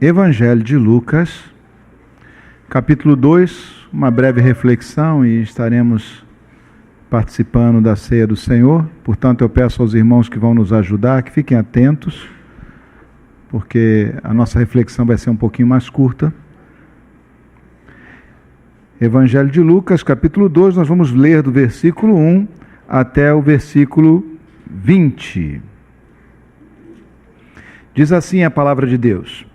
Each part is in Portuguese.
Evangelho de Lucas, capítulo 2, uma breve reflexão e estaremos participando da ceia do Senhor. Portanto, eu peço aos irmãos que vão nos ajudar que fiquem atentos, porque a nossa reflexão vai ser um pouquinho mais curta. Evangelho de Lucas, capítulo 2, nós vamos ler do versículo 1 até o versículo 20. Diz assim a palavra de Deus: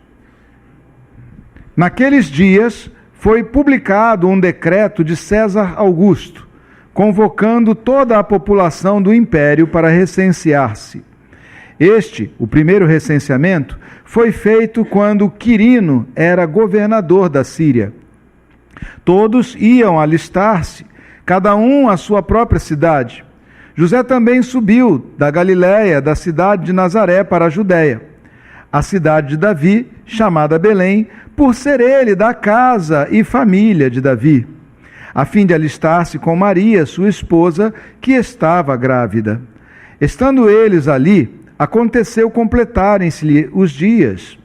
Naqueles dias foi publicado um decreto de César Augusto, convocando toda a população do império para recensear-se. O primeiro recenseamento, foi feito quando Quirino era governador da Síria. Todos iam alistar-se, cada um à sua própria cidade. José também subiu da Galiléia, da cidade de Nazaré, para a Judéia, a cidade de Davi, chamada Belém, por ser ele da casa e família de Davi, a fim de alistar-se com Maria, sua esposa, que estava grávida. Estando eles ali, aconteceu completarem-se-lhe os dias,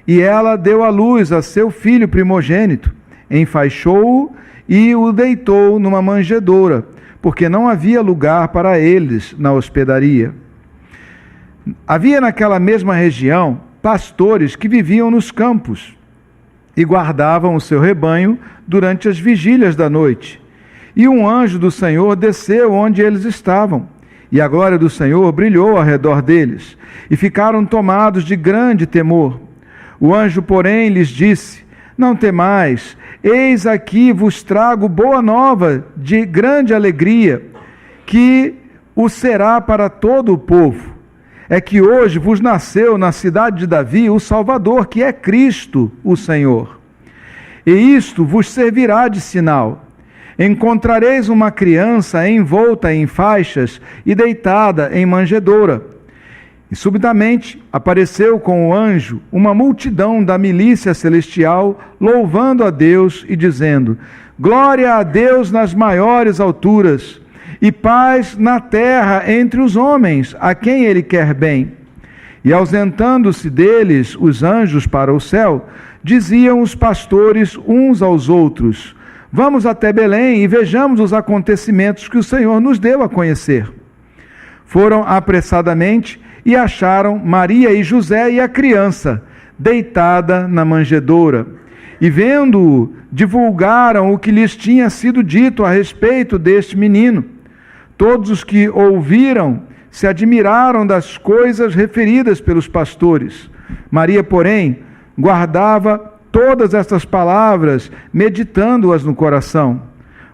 e ela deu à luz a seu filho primogênito, enfaixou-o e o deitou numa manjedoura, porque não havia lugar para eles na hospedaria. Havia naquela mesma região pastores que viviam nos campos e guardavam o seu rebanho durante as vigílias da noite. E um anjo do Senhor desceu onde eles estavam, e a glória do Senhor brilhou ao redor deles, e ficaram tomados de grande temor. O anjo, porém, lhes disse: Não temais, eis aqui vos trago boa nova de grande alegria, que o será para todo o povo. É que hoje vos nasceu na cidade de Davi o Salvador, que é Cristo, o Senhor. E isto vos servirá de sinal. Encontrareis uma criança envolta em faixas e deitada em manjedoura. E subitamente apareceu com o anjo uma multidão da milícia celestial, louvando a Deus e dizendo: Glória a Deus nas maiores alturas, e paz na terra entre os homens, a quem ele quer bem. E ausentando-se deles os anjos para o céu, diziam os pastores uns aos outros: Vamos até Belém e vejamos os acontecimentos que o Senhor nos deu a conhecer. Foram apressadamente e acharam Maria e José e a criança, deitada na manjedoura. E vendo-o, divulgaram o que lhes tinha sido dito a respeito deste menino. Todos os que ouviram se admiraram das coisas referidas pelos pastores. Maria, porém, guardava todas estas palavras, meditando-as no coração.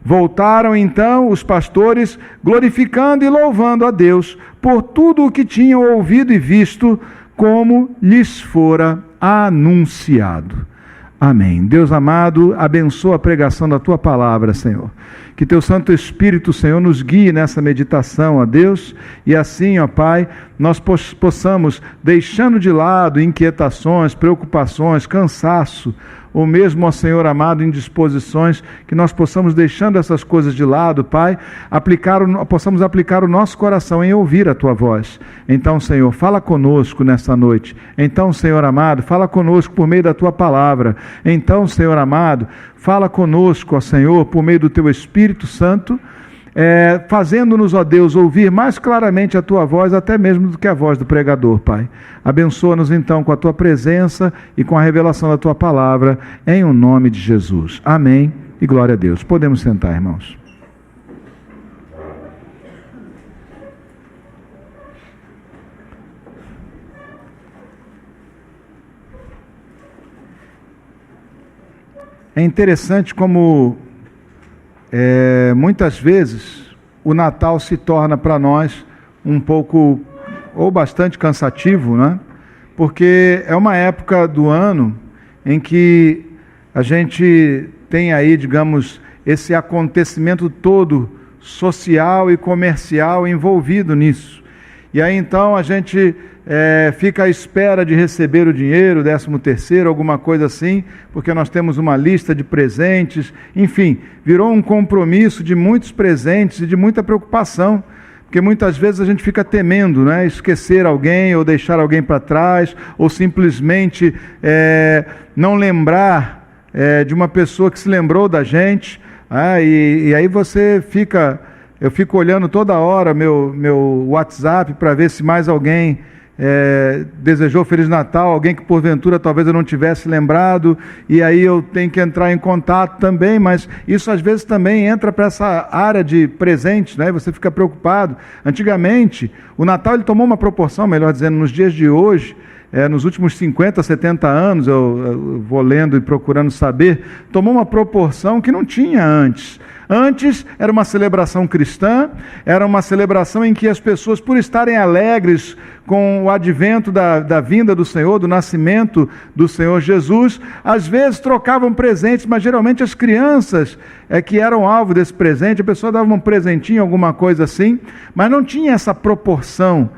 Voltaram então os pastores, glorificando e louvando a Deus por tudo o que tinham ouvido e visto, como lhes fora anunciado. Amém. Deus amado, abençoa a pregação da Tua palavra, Senhor. Que Teu Santo Espírito, Senhor, nos guie nessa meditação, ó Deus, e assim, ó Pai, nós possamos, deixando de lado inquietações, preocupações, cansaço, ou mesmo, ó Senhor amado, indisposições, que nós possamos, deixando essas coisas de lado, Pai, possamos aplicar o nosso coração em ouvir a Tua voz. Então, Senhor, fala conosco nessa noite. Então, Senhor amado, fala conosco por meio da Tua palavra. Então, Senhor amado, fala conosco, ó Senhor, por meio do Teu Espírito Santo, fazendo-nos, ó Deus, ouvir mais claramente a Tua voz, até mesmo do que a voz do pregador, Pai. Abençoa-nos então com a Tua presença e com a revelação da Tua palavra, em o nome de Jesus. Amém e glória a Deus. Podemos sentar, irmãos. É interessante como muitas vezes o Natal se torna para nós um pouco ou bastante cansativo, né? Porque é uma época do ano em que a gente tem aí, digamos, esse acontecimento todo social e comercial envolvido nisso. E aí então a gente fica à espera de receber o dinheiro, 13º, alguma coisa assim, porque nós temos uma lista de presentes, enfim, virou um compromisso de muitos presentes e de muita preocupação Porque muitas vezes a gente fica temendo, né? Esquecer alguém ou deixar alguém para trás, ou simplesmente não lembrar de uma pessoa que se lembrou da gente. E aí eu fico olhando toda hora meu WhatsApp para ver se mais alguém desejou Feliz Natal, alguém que porventura talvez eu não tivesse lembrado, e aí eu tenho que entrar em contato também, mas isso às vezes também entra para essa área de presentes, né? Você fica preocupado. Antigamente, o Natal ele tomou uma proporção, melhor dizendo, nos dias de hoje, nos últimos 50, 70 anos, eu vou lendo e procurando saber, tomou uma proporção que não tinha antes. Antes era uma celebração cristã, era uma celebração em que as pessoas, por estarem alegres com o advento da vinda do Senhor, do nascimento do Senhor Jesus, às vezes trocavam presentes, mas geralmente as crianças que eram alvo desse presente, a pessoa dava um presentinho, alguma coisa assim, mas não tinha essa proporção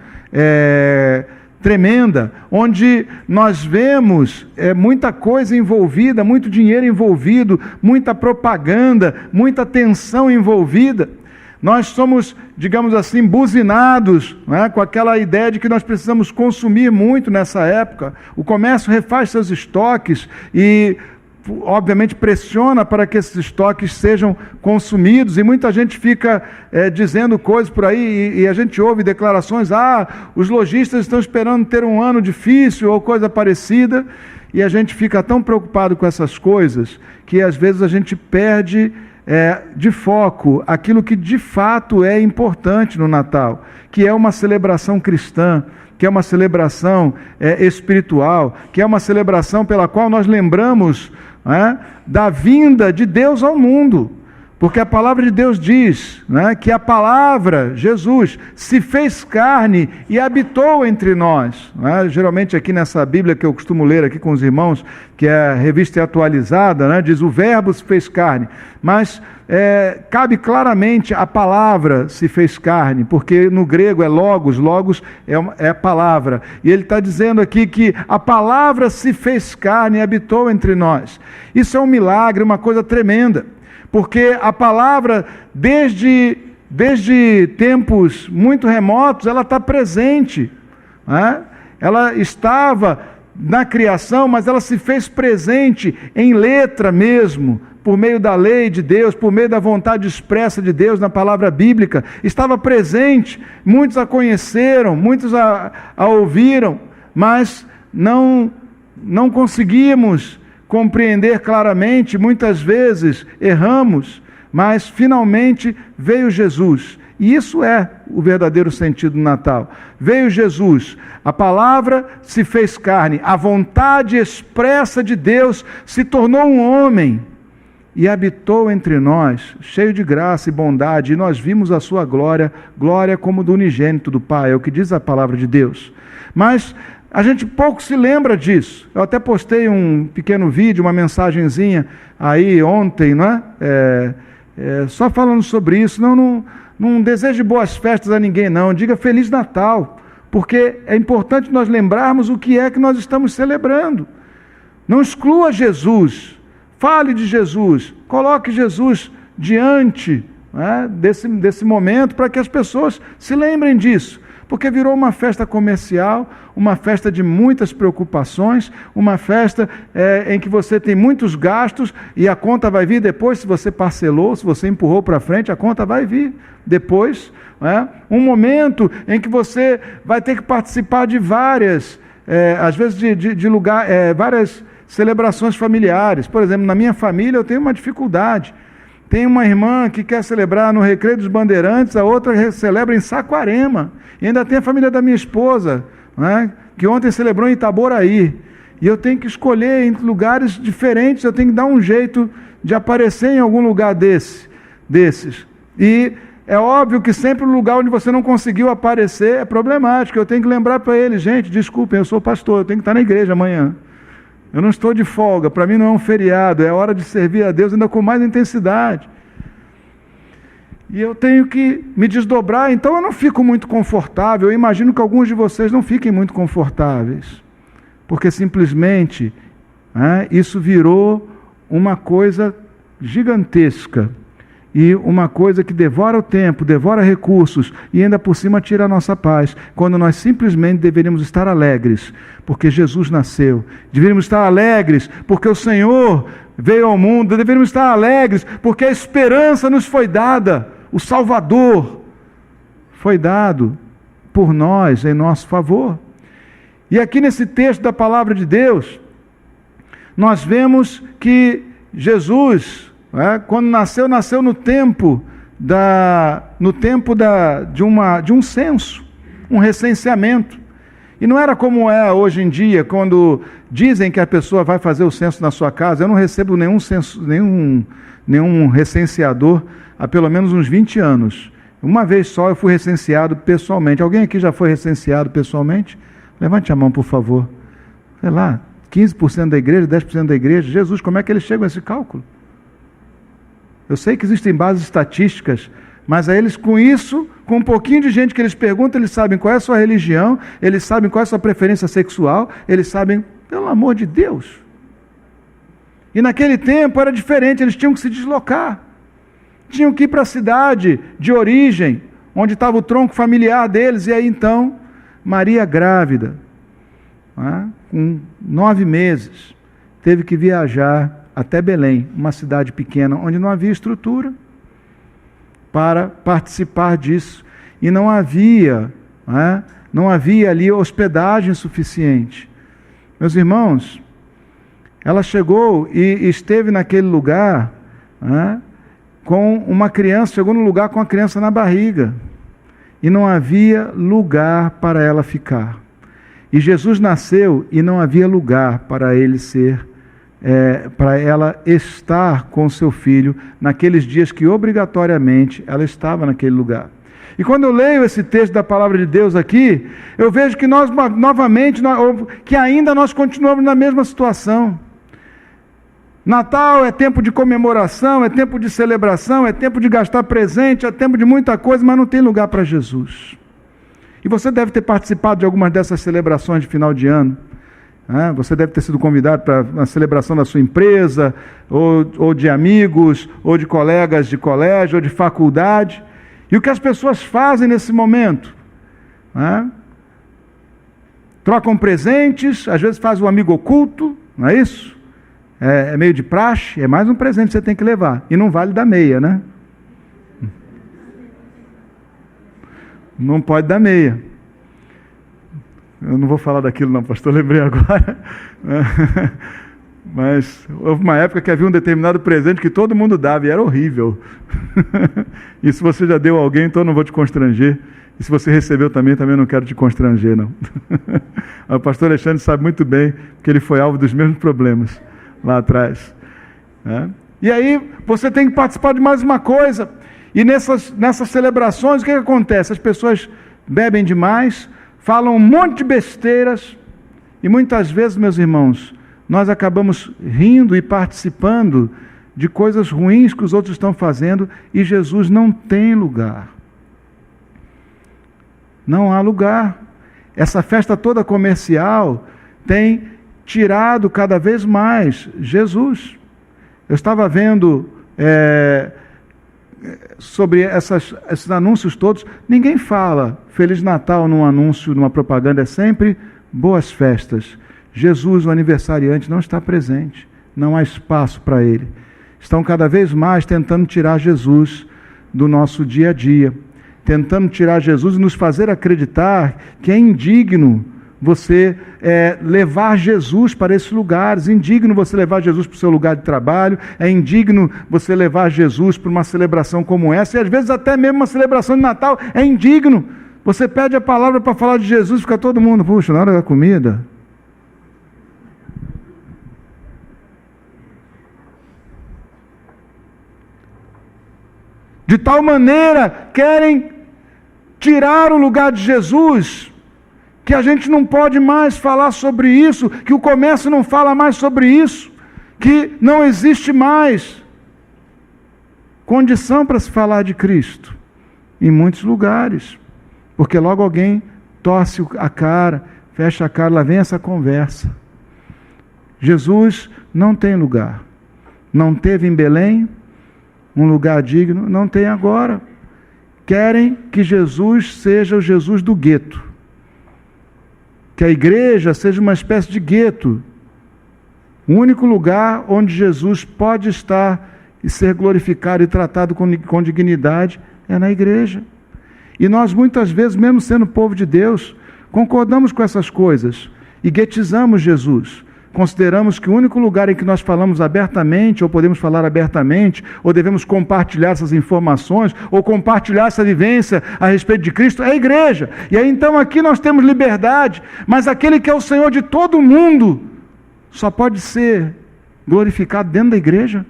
tremenda, onde nós vemos muita coisa envolvida, muito dinheiro envolvido, muita propaganda, muita tensão envolvida. Nós somos, digamos assim, buzinados, né, com aquela ideia de que nós precisamos consumir muito nessa época. O comércio refaz seus estoques e obviamente pressiona para que esses estoques sejam consumidos, e muita gente fica dizendo coisas por aí, e a gente ouve declarações, os lojistas estão esperando ter um ano difícil, ou coisa parecida, e a gente fica tão preocupado com essas coisas, que às vezes a gente perde de foco aquilo que de fato é importante no Natal, que é uma celebração cristã, que é uma celebração espiritual, que é uma celebração pela qual nós lembramos da vinda de Deus ao mundo, porque a palavra de Deus diz que a palavra, Jesus, se fez carne e habitou entre nós. Geralmente aqui nessa Bíblia que eu costumo ler aqui com os irmãos, que é a revista atualizada, diz o verbo se fez carne, mas cabe claramente a palavra se fez carne, porque no grego é logos, logos é a palavra, e ele está dizendo aqui que a palavra se fez carne e habitou entre nós. Isso é um milagre, uma coisa tremenda, porque a palavra desde tempos muito remotos ela está presente, ela estava na criação, mas ela se fez presente em letra mesmo, por meio da lei de Deus, por meio da vontade expressa de Deus na palavra bíblica, estava presente, muitos a conheceram, muitos a ouviram, mas não conseguimos compreender claramente, muitas vezes erramos, mas finalmente veio Jesus, e isso é o verdadeiro sentido do Natal. Veio Jesus, a palavra se fez carne, a vontade expressa de Deus se tornou um homem, e habitou entre nós, cheio de graça e bondade, e nós vimos a sua glória, glória como do unigênito do Pai, é o que diz a palavra de Deus. Mas a gente pouco se lembra disso. Eu até postei um pequeno vídeo, uma mensagenzinha aí ontem, só falando sobre isso. Não deseje boas festas a ninguém, não. Diga Feliz Natal, porque é importante nós lembrarmos o que é que nós estamos celebrando. Não exclua Jesus. Fale de Jesus, coloque Jesus diante desse momento para que as pessoas se lembrem disso, porque virou uma festa comercial, uma festa de muitas preocupações, uma festa em que você tem muitos gastos e a conta vai vir depois. Se você parcelou, se você empurrou para frente, a conta vai vir depois. Um momento em que você vai ter que participar de várias, às vezes várias celebrações familiares. Por exemplo, na minha família eu tenho uma dificuldade. Tem uma irmã que quer celebrar no Recreio dos Bandeirantes, a outra celebra em Saquarema. E ainda tem a família da minha esposa, que ontem celebrou em Itaboraí. E eu tenho que escolher em lugares diferentes, eu tenho que dar um jeito de aparecer em algum lugar desses. E é óbvio que sempre o lugar onde você não conseguiu aparecer é problemático. Eu tenho que lembrar para eles, gente, desculpem, eu sou pastor, eu tenho que estar na igreja amanhã. Eu não estou de folga, para mim não é um feriado, é hora de servir a Deus ainda com mais intensidade. E eu tenho que me desdobrar, então eu não fico muito confortável. Eu imagino que alguns de vocês não fiquem muito confortáveis, porque simplesmente isso virou uma coisa gigantesca. e uma coisa que devora o tempo, devora recursos e ainda por cima tira a nossa paz, quando nós simplesmente deveríamos estar alegres, porque Jesus nasceu, deveríamos estar alegres, porque o Senhor veio ao mundo, deveríamos estar alegres, porque a esperança nos foi dada, o Salvador foi dado por nós, em nosso favor. E aqui nesse texto da palavra de Deus, nós vemos que Jesus, quando nasceu no tempo de um censo, um recenseamento. E não era como é hoje em dia, quando dizem que a pessoa vai fazer o censo na sua casa. Eu não recebo nenhum recenseador há pelo menos uns 20 anos. Uma vez só eu fui recenseado pessoalmente. Alguém aqui já foi recenseado pessoalmente? Levante a mão, por favor. Sei lá, 15% da igreja, 10% da igreja. Jesus, como é que eles chegam a esse cálculo? Eu sei que existem bases estatísticas, mas a eles com isso, com um pouquinho de gente que eles perguntam, eles sabem qual é a sua religião, eles sabem qual é a sua preferência sexual, eles sabem, pelo amor de Deus. E naquele tempo era diferente, eles tinham que se deslocar. Tinham que ir para a cidade de origem, onde estava o tronco familiar deles, e aí então, Maria grávida, com 9 meses, teve que viajar até Belém, uma cidade pequena, onde não havia estrutura para participar disso. E não havia ali hospedagem suficiente. Meus irmãos, ela chegou e esteve naquele lugar com uma criança, chegou no lugar com a criança na barriga. E não havia lugar para ela ficar. E Jesus nasceu e não havia lugar para para ela estar com seu filho naqueles dias que obrigatoriamente ela estava naquele lugar. E quando eu leio esse texto da palavra de Deus aqui, eu vejo que nós novamente, que ainda nós continuamos na mesma situação. Natal é tempo de comemoração, é tempo de celebração, é tempo de gastar presente, é tempo de muita coisa, mas não tem lugar para Jesus. E você deve ter participado de algumas dessas celebrações de final de ano. Você deve ter sido convidado para uma celebração da sua empresa, ou de amigos, ou de colegas de colégio, ou de faculdade. E o que as pessoas fazem nesse momento? Trocam presentes, às vezes fazem um amigo oculto, não é isso? É meio de praxe, é mais um presente que você tem que levar. E não vale dar meia, né? Não pode dar meia. Eu não vou falar daquilo não, pastor, lembrei agora. Mas houve uma época que havia um determinado presente que todo mundo dava e era horrível. E se você já deu a alguém, então eu não vou te constranger. E se você recebeu também não quero te constranger, não. O pastor Alexandre sabe muito bem que ele foi alvo dos mesmos problemas lá atrás. E aí você tem que participar de mais uma coisa. E nessas celebrações, o que acontece? As pessoas bebem demais, falam um monte de besteiras, e muitas vezes, meus irmãos, nós acabamos rindo e participando de coisas ruins que os outros estão fazendo, e Jesus não tem lugar. Não há lugar. Essa festa toda comercial tem tirado cada vez mais Jesus. Eu estava vendo sobre esses anúncios todos, ninguém fala Feliz Natal num anúncio, numa propaganda, é sempre boas festas. Jesus, o aniversariante, não está presente, não há espaço para ele. Estão cada vez mais tentando tirar Jesus do nosso dia a dia, tentando tirar Jesus e nos fazer acreditar que é indigno você levar Jesus para esses lugares, indigno você levar Jesus para o seu lugar de trabalho, é indigno você levar Jesus para uma celebração como essa, e às vezes até mesmo uma celebração de Natal é indigno. Você pede a palavra para falar de Jesus, fica todo mundo, puxa, na hora da comida. De tal maneira, querem tirar o lugar de Jesus, que a gente não pode mais falar sobre isso, que o comércio não fala mais sobre isso, que não existe mais condição para se falar de Cristo em muitos lugares, porque logo alguém torce a cara, fecha a cara, lá vem essa conversa. Jesus não tem lugar, não teve em Belém, um lugar digno, não tem agora. Querem que Jesus seja o Jesus do gueto. Que a igreja seja uma espécie de gueto. O único lugar onde Jesus pode estar e ser glorificado e tratado com dignidade é na igreja. E nós muitas vezes, mesmo sendo povo de Deus, concordamos com essas coisas e guetizamos Jesus. Consideramos que o único lugar em que nós falamos abertamente, ou podemos falar abertamente, ou devemos compartilhar essas informações, ou compartilhar essa vivência a respeito de Cristo, é a igreja. E aí então aqui nós temos liberdade, mas aquele que é o Senhor de todo mundo, só pode ser glorificado dentro da igreja.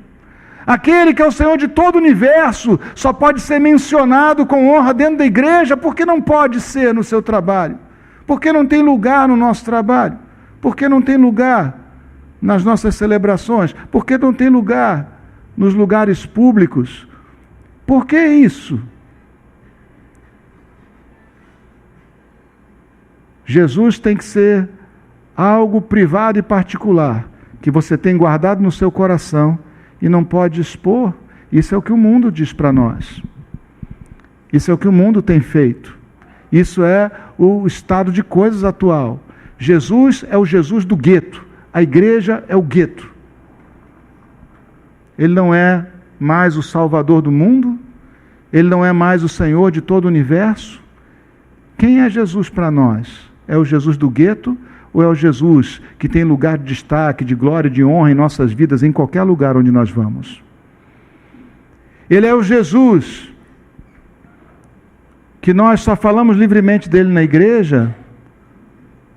Aquele que é o Senhor de todo o universo, só pode ser mencionado com honra dentro da igreja, porque não pode ser no seu trabalho. Porque não tem lugar no nosso trabalho. Porque não tem lugar nas nossas celebrações. Porque não tem lugar nos lugares públicos. Por que isso? Jesus tem que ser algo privado e particular, que você tem guardado no seu coração e não pode expor. Isso é o que o mundo diz para nós. Isso é o que o mundo tem feito. Isso é o estado de coisas atual. Jesus é o Jesus do gueto. A igreja é o gueto. Ele não é mais o Salvador do mundo. Ele não é mais o Senhor de todo o universo. Quem é Jesus para nós? É o Jesus do gueto ou é o Jesus que tem lugar de destaque, de glória, de honra em nossas vidas, em qualquer lugar onde nós vamos? Ele é o Jesus que nós só falamos livremente dele na igreja,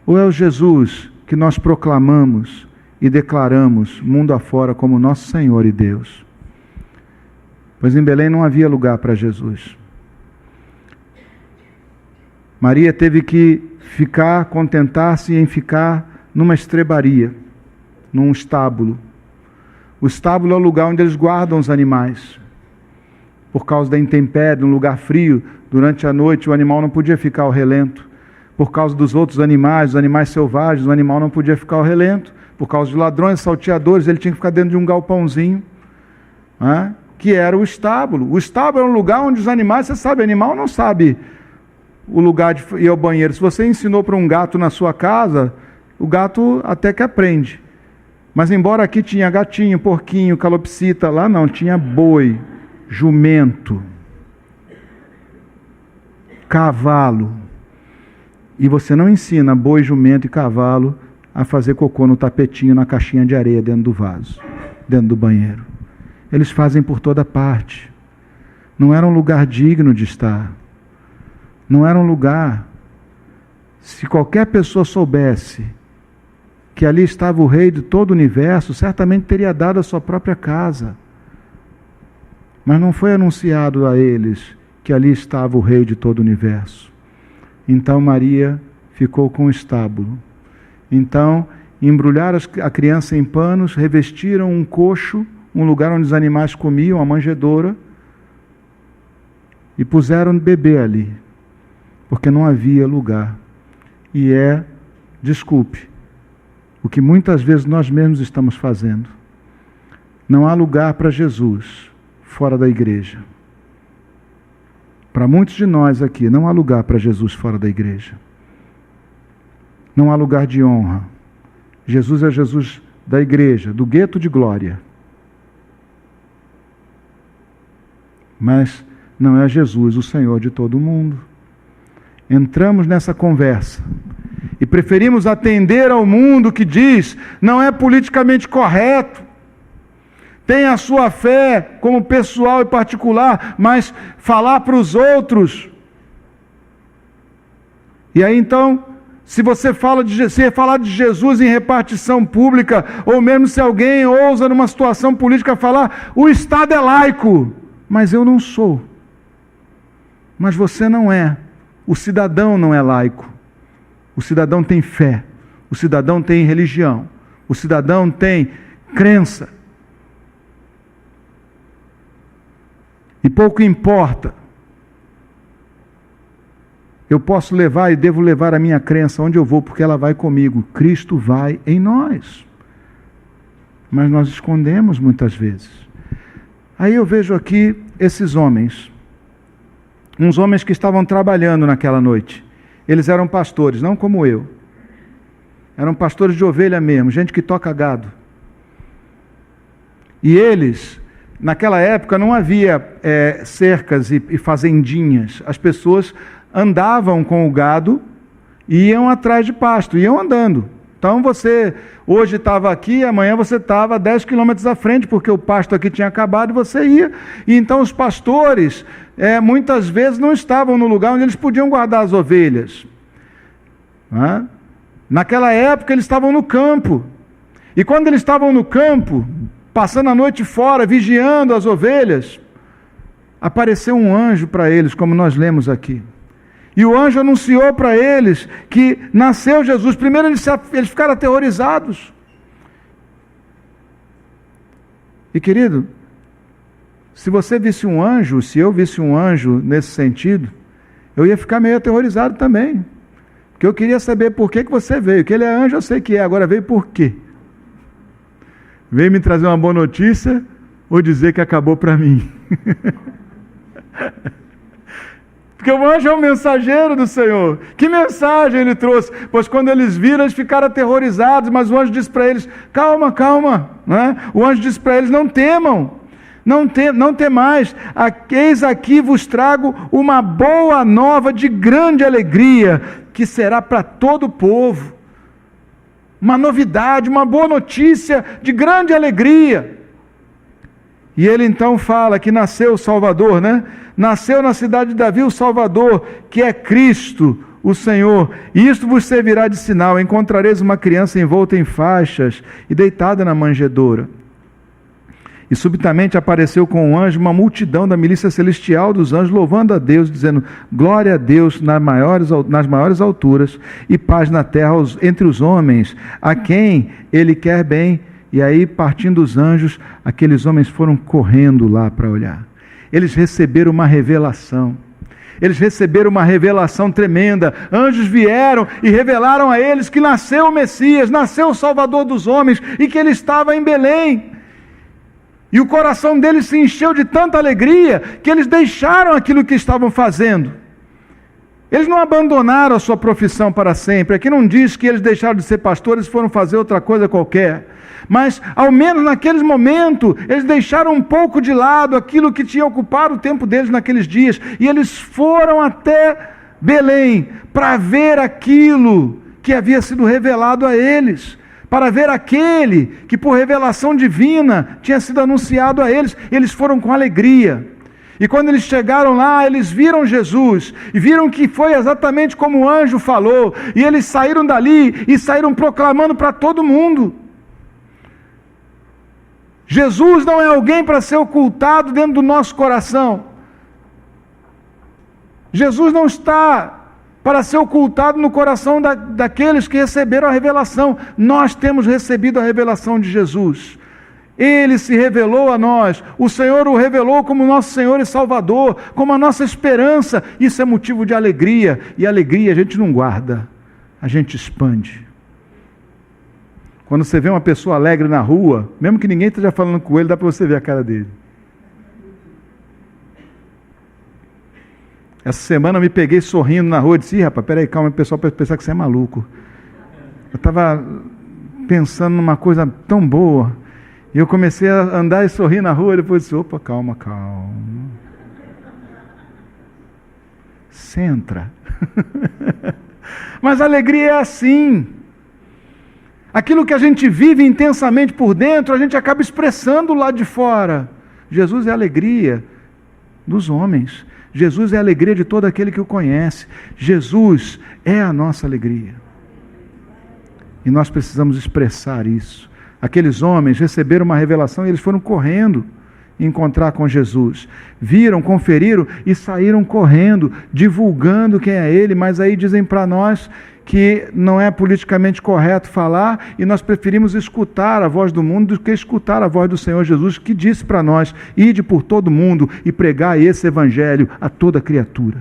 ou é o Jesus que nós proclamamos e declaramos mundo afora como nosso Senhor e Deus? Pois em Belém não havia lugar para Jesus. Maria teve que contentar-se em ficar numa estrebaria, num estábulo. O estábulo é o lugar onde eles guardam os animais. Por causa da intempérie, um lugar frio, durante a noite o animal não podia ficar ao relento. Por causa dos outros animais, os animais selvagens, o animal não podia ficar ao relento. Por causa de ladrões, salteadores, ele tinha que ficar dentro de um galpãozinho, que era o estábulo. O estábulo é um lugar onde os animais, você sabe, animal não sabe o lugar de ir ao banheiro. Se você ensinou para um gato na sua casa, o gato até que aprende. Mas embora aqui tinha gatinho, porquinho, calopsita, lá não, tinha boi, jumento, cavalo. E você não ensina boi, jumento e cavalo a fazer cocô no tapetinho, na caixinha de areia, dentro do vaso, dentro do banheiro. Eles fazem por toda parte. Não era um lugar digno de estar. Não era um lugar. Se qualquer pessoa soubesse que ali estava o rei de todo o universo, certamente teria dado a sua própria casa. Mas não foi anunciado a eles que ali estava o rei de todo o universo. Então Maria ficou com o estábulo. Então embrulharam a criança em panos, revestiram um coxo, um lugar onde os animais comiam, a manjedoura, e puseram o bebê ali, porque não havia lugar. E desculpe, o que muitas vezes nós mesmos estamos fazendo. Não há lugar para Jesus fora da igreja. Para muitos de nós aqui, não há lugar para Jesus fora da igreja. Não há lugar de honra. Jesus é Jesus da igreja, do gueto de glória. Mas não é Jesus o Senhor de todo o mundo. Entramos nessa conversa e preferimos atender ao mundo que diz, não é politicamente correto, tem a sua fé como pessoal e particular, mas falar para os outros. E aí então, se você falar de Jesus em repartição pública, ou mesmo se alguém ousa numa situação política falar, o Estado é laico, mas eu não sou. Mas você não é. O cidadão não é laico. O cidadão tem fé. O cidadão tem religião. O cidadão tem crença. E pouco importa. Eu posso levar e devo levar a minha crença onde eu vou, porque ela vai comigo. Cristo vai em nós. Mas nós escondemos muitas vezes. Aí eu vejo aqui esses homens, uns homens que estavam trabalhando naquela noite. Eles eram pastores, não como eu. Eram pastores de ovelha mesmo, gente que toca gado. E eles, naquela época não havia cercas e fazendinhas. As pessoas andavam com o gado e iam atrás de pasto, iam andando. Então você hoje estava aqui, amanhã você estava 10 quilômetros à frente, porque o pasto aqui tinha acabado e você ia. E então os pastores muitas vezes não estavam no lugar onde eles podiam guardar as ovelhas. Naquela época eles estavam no campo. E quando eles estavam no campo, passando a noite fora, vigiando as ovelhas, apareceu um anjo para eles, como nós lemos aqui. E o anjo anunciou para eles que nasceu Jesus. Primeiro eles ficaram aterrorizados. E querido, se você visse um anjo, se eu visse um anjo nesse sentido, eu ia ficar meio aterrorizado também. Porque eu queria saber por que você veio. Que ele é anjo, eu sei que é, agora veio por quê? Veio me trazer uma boa notícia ou dizer que acabou para mim? Porque o anjo é o mensageiro do Senhor. Que mensagem ele trouxe? Pois quando eles viram, eles ficaram aterrorizados, mas o anjo disse para eles, calma, calma. O anjo disse para eles, não temam, não temais, eis aqui vos trago uma boa nova de grande alegria, que será para todo o povo. Uma novidade, uma boa notícia de grande alegria. E ele então fala que nasceu o Salvador, Nasceu na cidade de Davi o Salvador, que é Cristo, o Senhor. E isto vos servirá de sinal: encontrareis uma criança envolta em faixas e deitada na manjedoura. E subitamente apareceu com um anjo uma multidão da milícia celestial dos anjos, louvando a Deus, dizendo: glória a Deus nas maiores alturas, e paz na terra entre os homens, a quem Ele quer bem. E aí, partindo os anjos, aqueles homens foram correndo lá para olhar. Eles receberam uma revelação. Eles receberam uma revelação tremenda. Anjos vieram e revelaram a eles que nasceu o Messias, nasceu o Salvador dos homens, e que ele estava em Belém. E o coração deles se encheu de tanta alegria que eles deixaram aquilo que estavam fazendo. Eles não abandonaram a sua profissão para sempre. Aqui não diz que eles deixaram de ser pastores e foram fazer outra coisa qualquer. Mas, ao menos naqueles momentos, eles deixaram um pouco de lado aquilo que tinha ocupado o tempo deles naqueles dias. E eles foram até Belém para ver aquilo que havia sido revelado a eles. Para ver aquele que por revelação divina tinha sido anunciado a eles. Eles foram com alegria. E quando eles chegaram lá, eles viram Jesus, e viram que foi exatamente como o anjo falou, e eles saíram dali, e saíram proclamando para todo mundo. Jesus não é alguém para ser ocultado dentro do nosso coração. Jesus não está para ser ocultado no coração daqueles que receberam a revelação. Nós temos recebido a revelação de Jesus. Ele se revelou a nós, o Senhor o revelou como nosso Senhor e Salvador, como a nossa esperança. Isso é motivo de alegria, e alegria a gente não guarda, a gente expande. Quando você vê uma pessoa alegre na rua, mesmo que ninguém esteja falando com ele, dá para você ver a cara dele. Essa semana eu me peguei sorrindo na rua, e disse: ih, rapaz, peraí, calma, o pessoal pode pensar que você é maluco. Eu estava pensando numa coisa tão boa, e eu comecei a andar e sorrir na rua, e depois disse: opa, calma, calma. Centra. Mas a alegria é assim. Aquilo que a gente vive intensamente por dentro, a gente acaba expressando lá de fora. Jesus é a alegria dos homens. Jesus é a alegria de todo aquele que o conhece. Jesus é a nossa alegria. E nós precisamos expressar isso. Aqueles homens receberam uma revelação e eles foram correndo encontrar com Jesus. Viram, conferiram e saíram correndo, divulgando quem é Ele, mas aí dizem para nós que não é politicamente correto falar, e nós preferimos escutar a voz do mundo do que escutar a voz do Senhor Jesus, que disse para nós: ide por todo mundo e pregai esse evangelho a toda criatura.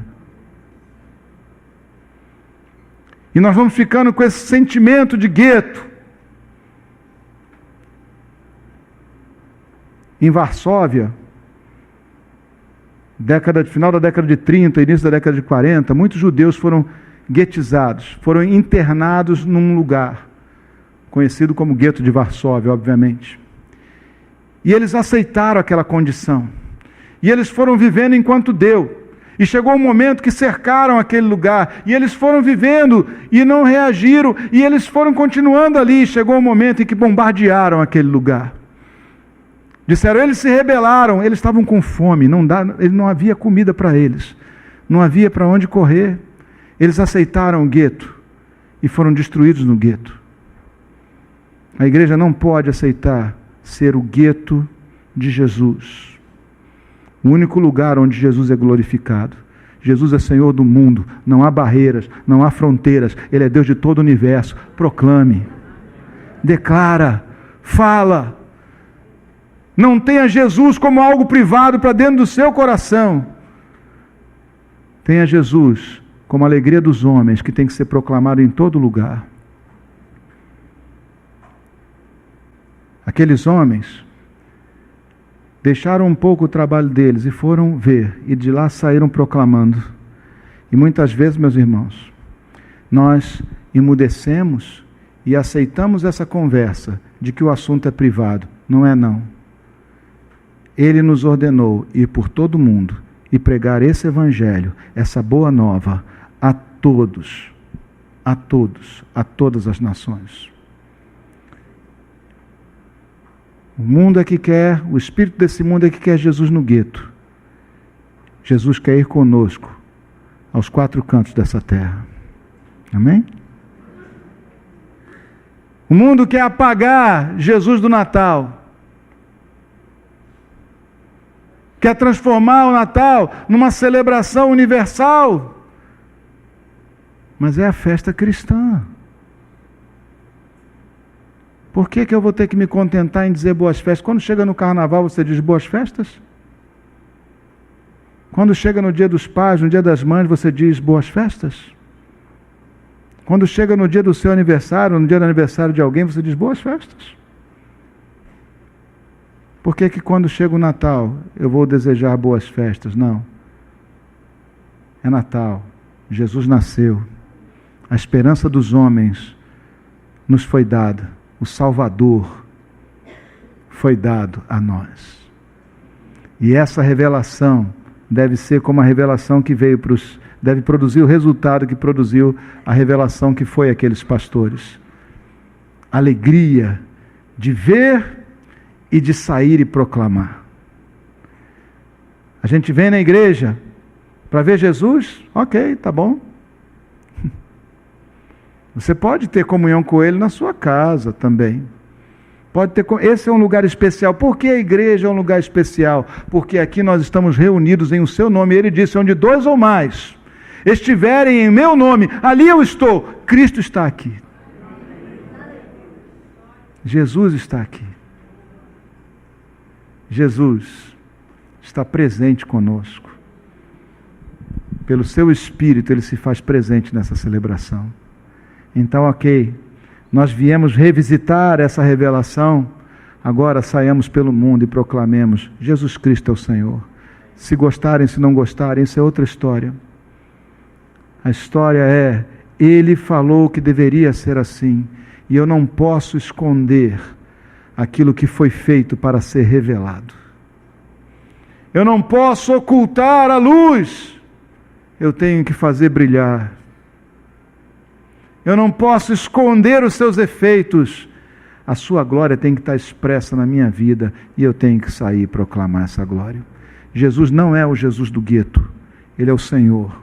E nós vamos ficando com esse sentimento de gueto. Em Varsóvia, Final da década de 30, início da década de 40, muitos judeus foram guetizados, foram internados num lugar conhecido como gueto de Varsóvia, obviamente. E eles aceitaram aquela condição. E eles foram vivendo enquanto deu. E chegou um momento que cercaram aquele lugar. E eles foram vivendo e não reagiram. E eles foram continuando ali. Chegou um momento em que bombardearam aquele lugar. Disseram, eles se rebelaram. Eles estavam com fome. Não havia comida para eles. Não havia para onde correr. Eles aceitaram o gueto. E foram destruídos no gueto. A igreja não pode aceitar ser o gueto de Jesus. O único lugar onde Jesus é glorificado. Jesus é Senhor do mundo. Não há barreiras, não há fronteiras. Ele é Deus de todo o universo. Proclame. Declara. Fala. Não tenha Jesus como algo privado para dentro do seu coração. Tenha Jesus como a alegria dos homens, que tem que ser proclamado em todo lugar. Aqueles homens deixaram um pouco o trabalho deles e foram ver, e de lá saíram proclamando. E muitas vezes, meus irmãos, nós emudecemos e aceitamos essa conversa de que o assunto é privado. Não é não. Ele nos ordenou ir por todo o mundo e pregar esse evangelho, essa boa nova, a todos, a todas as nações. O mundo é que quer, o espírito desse mundo é que quer Jesus no gueto. Jesus quer ir conosco aos 4 cantos dessa terra. Amém? O mundo quer apagar Jesus do Natal. Quer transformar o Natal numa celebração universal. Mas é a festa cristã. Por que eu vou ter que me contentar em dizer boas festas? Quando chega no carnaval, você diz boas festas? Quando chega no dia dos pais, no dia das mães, você diz boas festas? Quando chega no dia do seu aniversário, no dia do aniversário de alguém, você diz boas festas? Por que quando chega o Natal, eu vou desejar boas festas? Não. É Natal. Jesus nasceu. A esperança dos homens nos foi dada. O Salvador foi dado a nós. E essa revelação deve ser como a revelação que veio para os... deve produzir o resultado que produziu a revelação que foi aqueles pastores. Alegria de ver e de sair e proclamar. A gente vem na igreja para ver Jesus? Ok, tá bom. Você pode ter comunhão com Ele na sua casa também. Pode ter. Esse é um lugar especial. Por que a igreja é um lugar especial? Porque aqui nós estamos reunidos em o seu nome. Ele disse, onde 2 ou mais estiverem em meu nome, ali eu estou. Cristo está aqui. Jesus está aqui. Jesus está presente conosco. Pelo seu Espírito, Ele se faz presente nessa celebração. Então, ok, nós viemos revisitar essa revelação, agora saiamos pelo mundo e proclamemos, Jesus Cristo é o Senhor. Se gostarem, se não gostarem, isso é outra história. A história é, Ele falou que deveria ser assim, e eu não posso esconder aquilo que foi feito para ser revelado. Eu não posso ocultar a luz, eu tenho que fazer brilhar. Eu não posso esconder os seus efeitos. A sua glória tem que estar expressa na minha vida e eu tenho que sair e proclamar essa glória. Jesus não é o Jesus do gueto. Ele é o Senhor.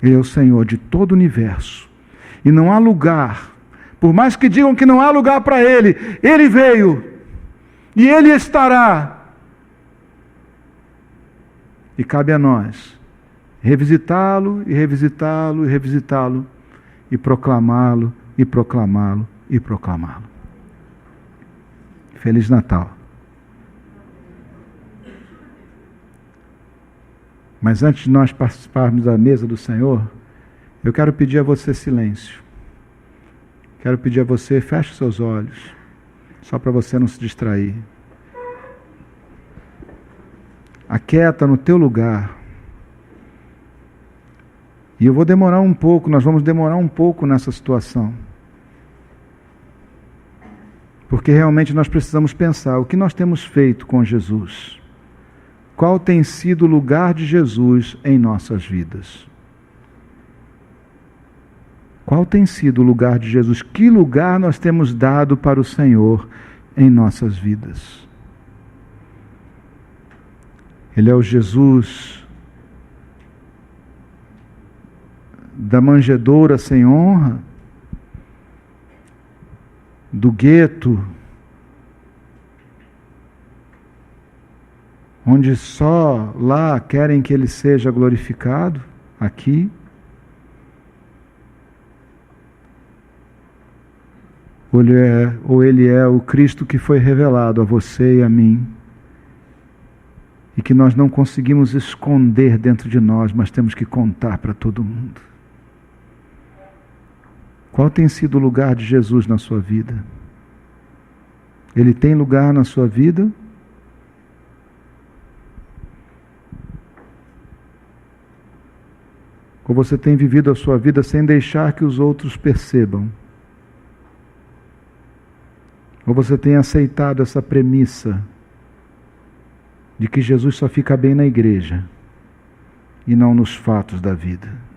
Ele é o Senhor de todo o universo. E não há lugar, por mais que digam que não há lugar para Ele, Ele veio e Ele estará. E cabe a nós revisitá-lo, e revisitá-lo, e revisitá-lo, e proclamá-lo, e proclamá-lo, e proclamá-lo. Feliz Natal. Mas antes de nós participarmos da mesa do Senhor, eu quero pedir a você silêncio. Quero pedir a você, feche seus olhos, só para você não se distrair. Aquieta no teu lugar. E eu vou demorar um pouco, nós vamos demorar um pouco nessa situação. Porque realmente nós precisamos pensar o que nós temos feito com Jesus. Qual tem sido o lugar de Jesus em nossas vidas? Qual tem sido o lugar de Jesus? Que lugar nós temos dado para o Senhor em nossas vidas? Ele é o Jesus da manjedoura sem honra, do gueto, onde só lá querem que ele seja glorificado, aqui. Ou ele é o Cristo que foi revelado a você e a mim, e que nós não conseguimos esconder dentro de nós, mas temos que contar para todo mundo. Qual tem sido o lugar de Jesus na sua vida? Ele tem lugar na sua vida? Ou você tem vivido a sua vida sem deixar que os outros percebam? Ou você tem aceitado essa premissa de que Jesus só fica bem na igreja e não nos fatos da vida?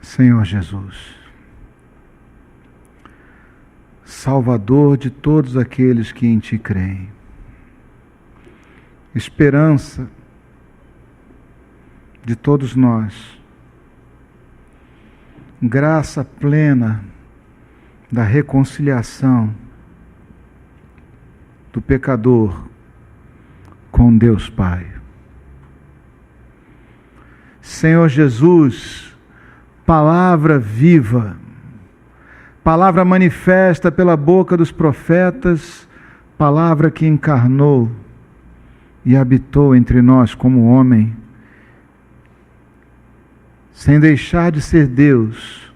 Senhor Jesus, Salvador de todos aqueles que em Ti creem, esperança de todos nós, graça plena da reconciliação do pecador com Deus Pai. Senhor Jesus, palavra viva, palavra manifesta pela boca dos profetas, palavra que encarnou e habitou entre nós como homem, sem deixar de ser Deus,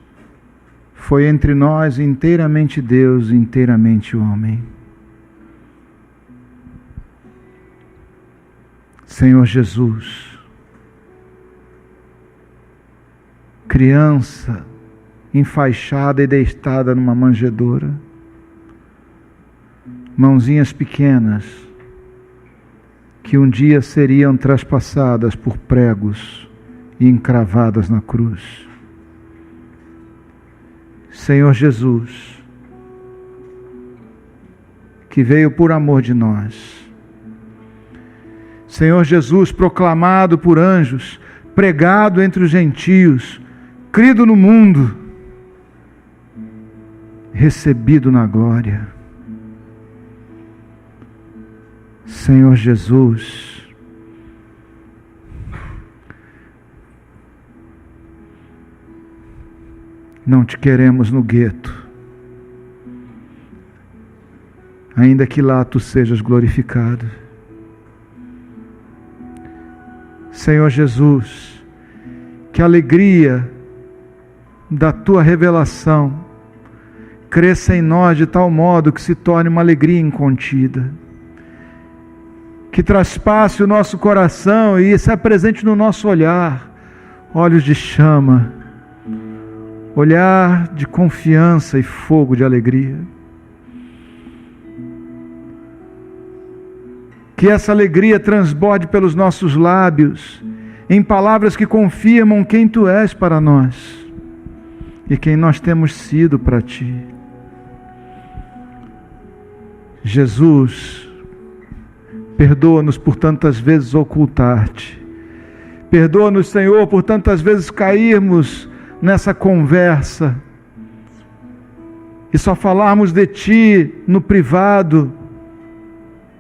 foi entre nós inteiramente Deus, inteiramente homem. Senhor Jesus, criança enfaixada e deitada numa manjedoura, mãozinhas pequenas que um dia seriam traspassadas por pregos e encravadas na cruz. Senhor Jesus, que veio por amor de nós. Senhor Jesus, proclamado por anjos, pregado entre os gentios, crido no mundo, recebido na glória. Senhor Jesus, não te queremos no gueto, ainda que lá tu sejas glorificado. Senhor Jesus, que a alegria da tua revelação cresça em nós de tal modo que se torne uma alegria incontida, que traspasse o nosso coração e se apresente no nosso olhar, olhos de chama, olhar de confiança e fogo de alegria. Que essa alegria transborde pelos nossos lábios, em palavras que confirmam quem Tu és para nós e quem nós temos sido para Ti. Jesus, perdoa-nos por tantas vezes ocultar-te. Perdoa-nos, Senhor, por tantas vezes cairmos nessa conversa e só falarmos de Ti no privado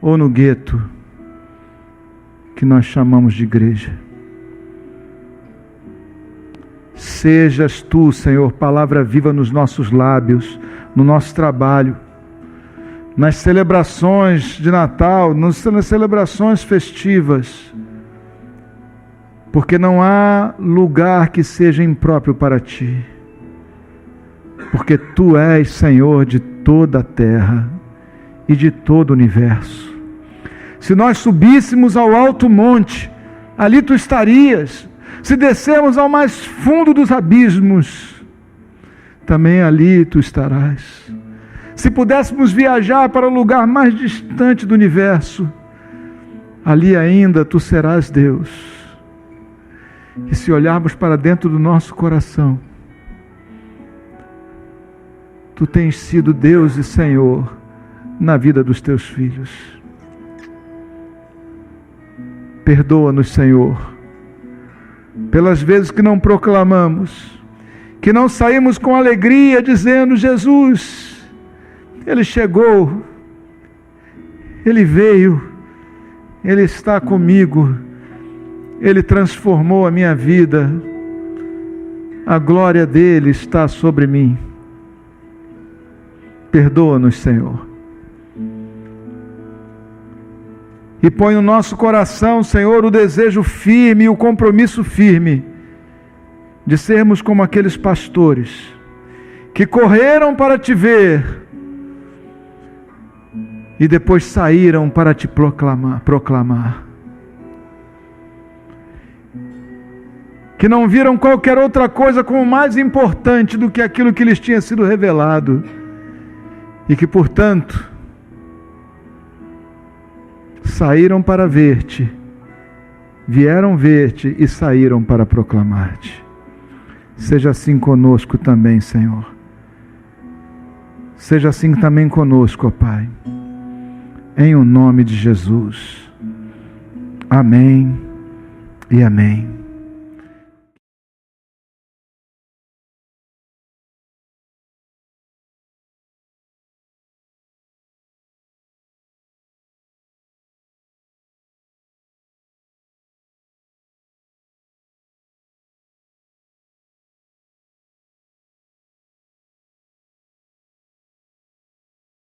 ou no gueto, que nós chamamos de igreja. Sejas Tu, Senhor, palavra viva nos nossos lábios, no nosso trabalho, nas celebrações de Natal, nas celebrações festivas, porque não há lugar que seja impróprio para Ti, porque Tu és Senhor de toda a terra e de todo o universo. Se nós subíssemos ao alto monte, ali Tu estarias. Se descermos ao mais fundo dos abismos, também ali Tu estarás. Se pudéssemos viajar para o lugar mais distante do universo, ali ainda Tu serás Deus. E se olharmos para dentro do nosso coração, Tu tens sido Deus e Senhor na vida dos Teus filhos. Perdoa-nos, Senhor, pelas vezes que não proclamamos, que não saímos com alegria dizendo: Jesus, Ele chegou, Ele veio, Ele está comigo, Ele transformou a minha vida, a glória dEle está sobre mim. Perdoa-nos, Senhor. E põe no nosso coração, Senhor, o desejo firme e o compromisso firme de sermos como aqueles pastores que correram para Te ver e depois saíram para Te proclamar. Que não viram qualquer outra coisa como mais importante do que aquilo que lhes tinha sido revelado e que, portanto, saíram para ver-Te, vieram ver-Te e saíram para proclamar-Te. Seja assim conosco também, Senhor. Seja assim também conosco, ó Pai. Em o nome de Jesus. Amém e amém.